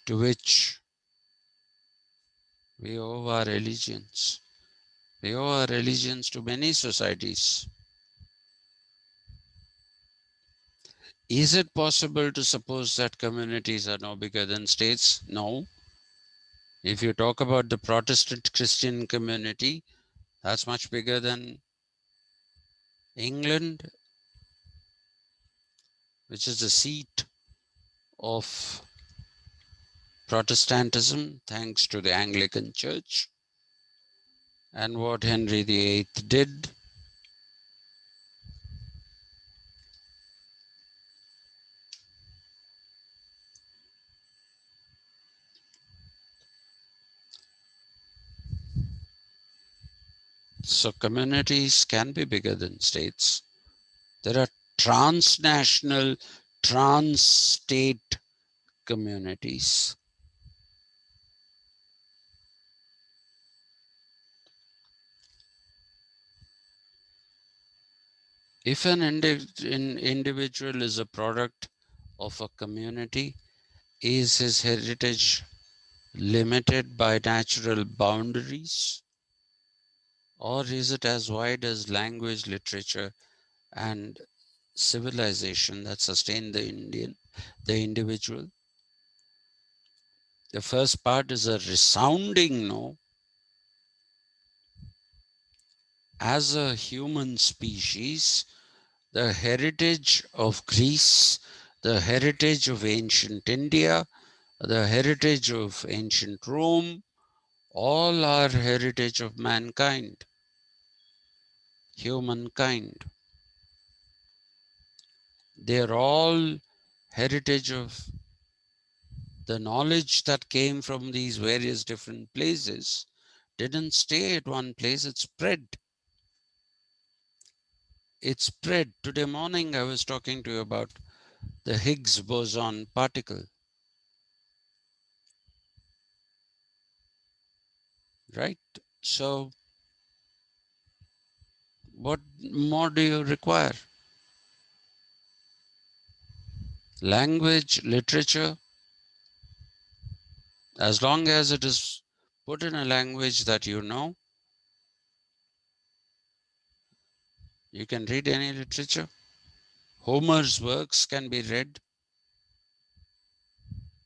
to which we owe our allegiance. We owe our allegiance to many societies. Is it possible to suppose that communities are no bigger than states? No. If you talk about the Protestant Christian community, that's much bigger than England, which is the seat of Protestantism, thanks to the Anglican Church. And what Henry VIII did, so communities can be bigger than states. There are transnational, trans-state communities. If an individual is a product of a community, is his heritage limited by natural boundaries? Or is it as wide as language, literature, and civilization that sustain the individual? The first part is a resounding no. As a human species, the heritage of Greece, the heritage of ancient India, the heritage of ancient Rome, all are heritage of mankind, humankind. They're all heritage of the knowledge that came from these various different places. Didn't stay at one place, it spread. It spread. Today morning I was talking to you about the Higgs boson particle, right? So What more do you require? Language, literature, as long as it is put in a language that you know, you can read any literature. Homer's works can be read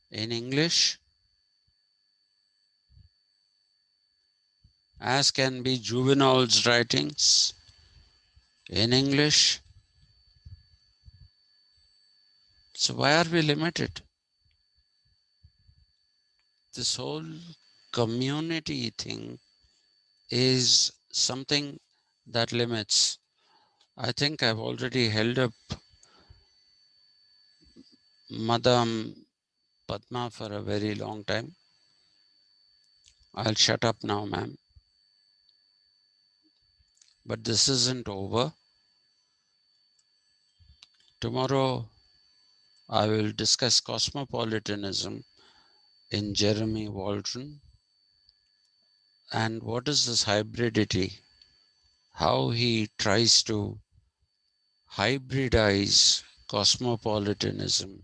in English, as can be Juvenal's writings in English. So why are we limited? This whole community thing is something that limits. I think I've already held up Madam Padma for a very long time. I'll shut up now, ma'am. But this isn't over. Tomorrow I will discuss cosmopolitanism in Jeremy Waldron and what is this hybridity, how he tries to hybridize cosmopolitanism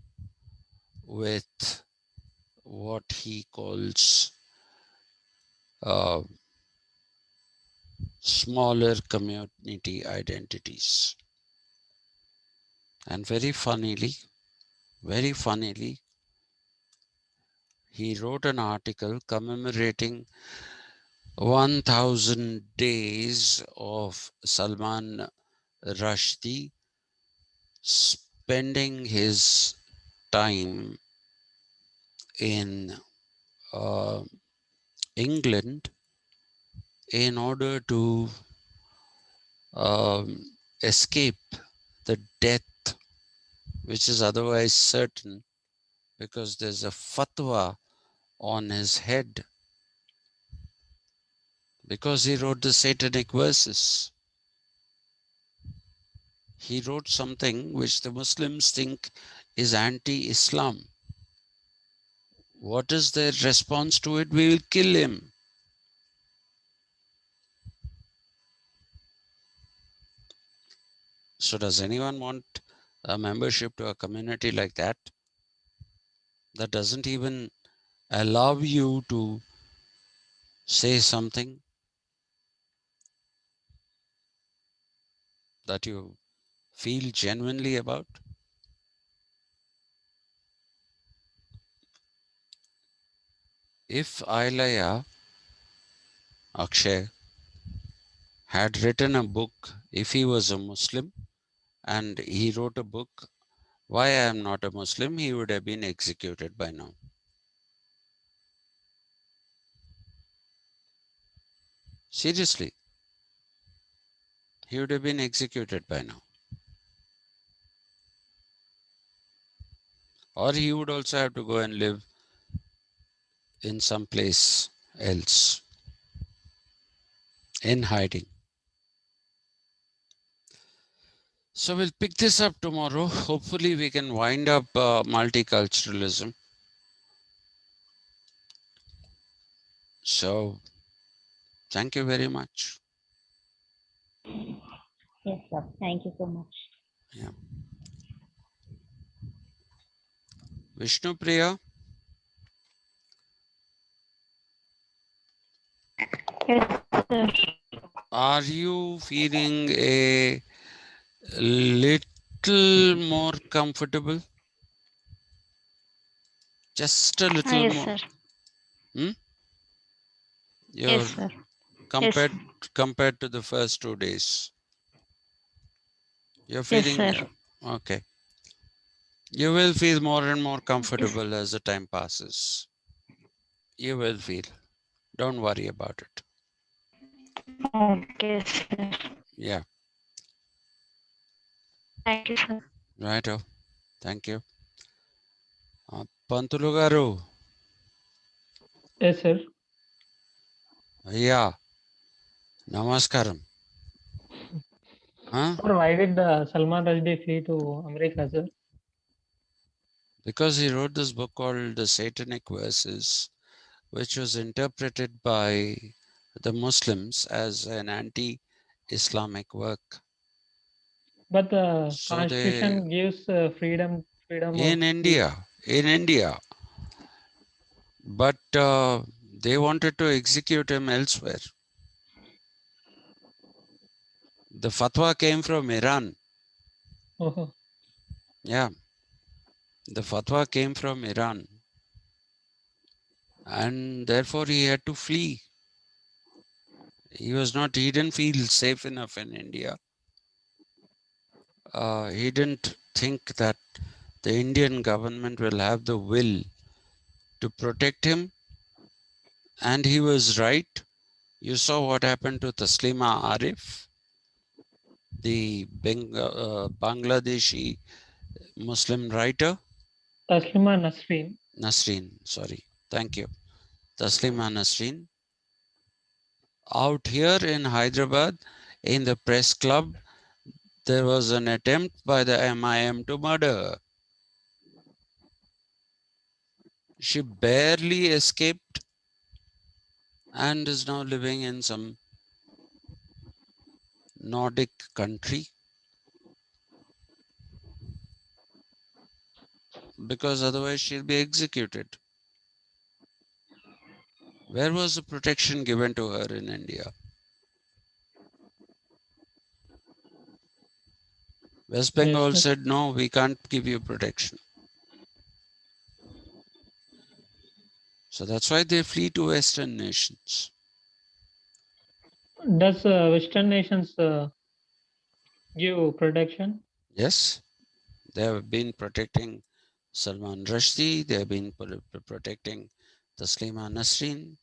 with what he calls uh, smaller community identities. And very funnily, he wrote an article commemorating 1000 days of Salman Rushdie spending his time in uh, England in order to escape the death which is otherwise certain because there's a fatwa on his head because he wrote the satanic verses. He wrote something which the Muslims think is anti-Islam. What is their response to it? We will kill him. So does anyone want a membership to a community like that? That doesn't even allow you to say something that you feel genuinely about? If Ilaya Akshay had written a book, if he was a Muslim and he wrote a book, Why I Am Not a Muslim, he would have been executed by now. Seriously, he would have been executed by now. Or he would also have to go and live in some place else, in hiding. So we'll pick this up tomorrow. Hopefully we can wind up multiculturalism. So thank you very much. Yes, sir. Thank you so much. Yeah. Vishnu Priya, Yes, sir. are you feeling a little more comfortable? Just a little Yes, more. sir. Hmm? Yes, You're sir. Yes, compared to the first 2 days. You're yes, feeling sir. okay. You will feel more and more Yes. comfortable as the time passes. You will feel. Don't worry about it. Okay, sir. Yeah. Thank you, sir. Righto. Thank you. Pantulu garu. Yes, sir. Yeah. Namaskaram. Huh? Sir, why did Salman Rushdie flee to America, sir? Because he wrote this book called The Satanic Verses, which was interpreted by the Muslims as an anti Islamic work. But the So they, constitution gives freedom of in speech. India, but they wanted to execute him elsewhere. The fatwa came from Iran. Oh, Yeah, the fatwa came from Iran, and therefore he had to flee. He didn't feel safe enough in India. He didn't think that the Indian government will have the will to protect him, and he was right. You saw what happened to Taslima Arif, the Bangladeshi Muslim writer. Taslima Nasreen. Nasreen, sorry, thank you. Taslima Nasreen. Out here in Hyderabad, in the press club, there was an attempt by the MIM to murder her. She barely escaped and is now living in some Nordic country, because otherwise she'll be executed. Where was the protection given to her in India? West Yes, Bengal sir. said, no, we can't give you protection. So that's why they flee to Western nations. Does Western nations give protection? Yes, they have been protecting Salman Rushdie, they have been protecting Taslima Nasreen.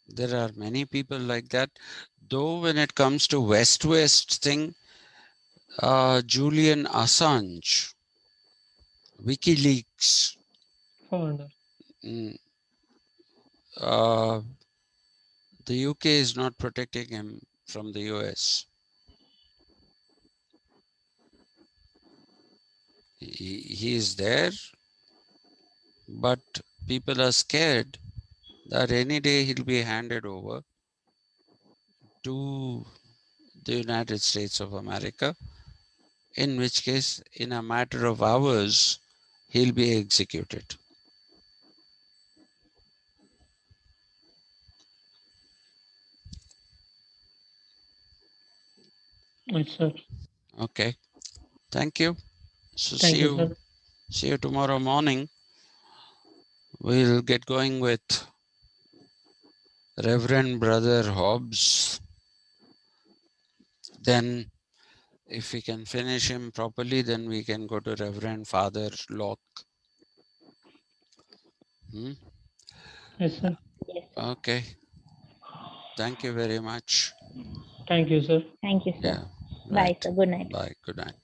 There are many people like that. Though when it comes to West-West thing, Julian Assange, WikiLeaks, Founder. mm, uh, the UK is not protecting him from the US. He is there, but people are scared that any day he'll be handed over to the United States of America, in which case, in a matter of hours, he'll be executed. Yes, sir. Okay, thank you. So Thank you, sir. see you tomorrow morning. We'll get going with Reverend Brother Hobbs. Then, if we can finish him properly, then we can go to Reverend Father Locke. Hmm? Yes, sir. Yes, sir. Okay, thank you very much. Thank you, sir. Thank you, sir. Yeah, Bye, right. sir. Good night. Bye. Good night.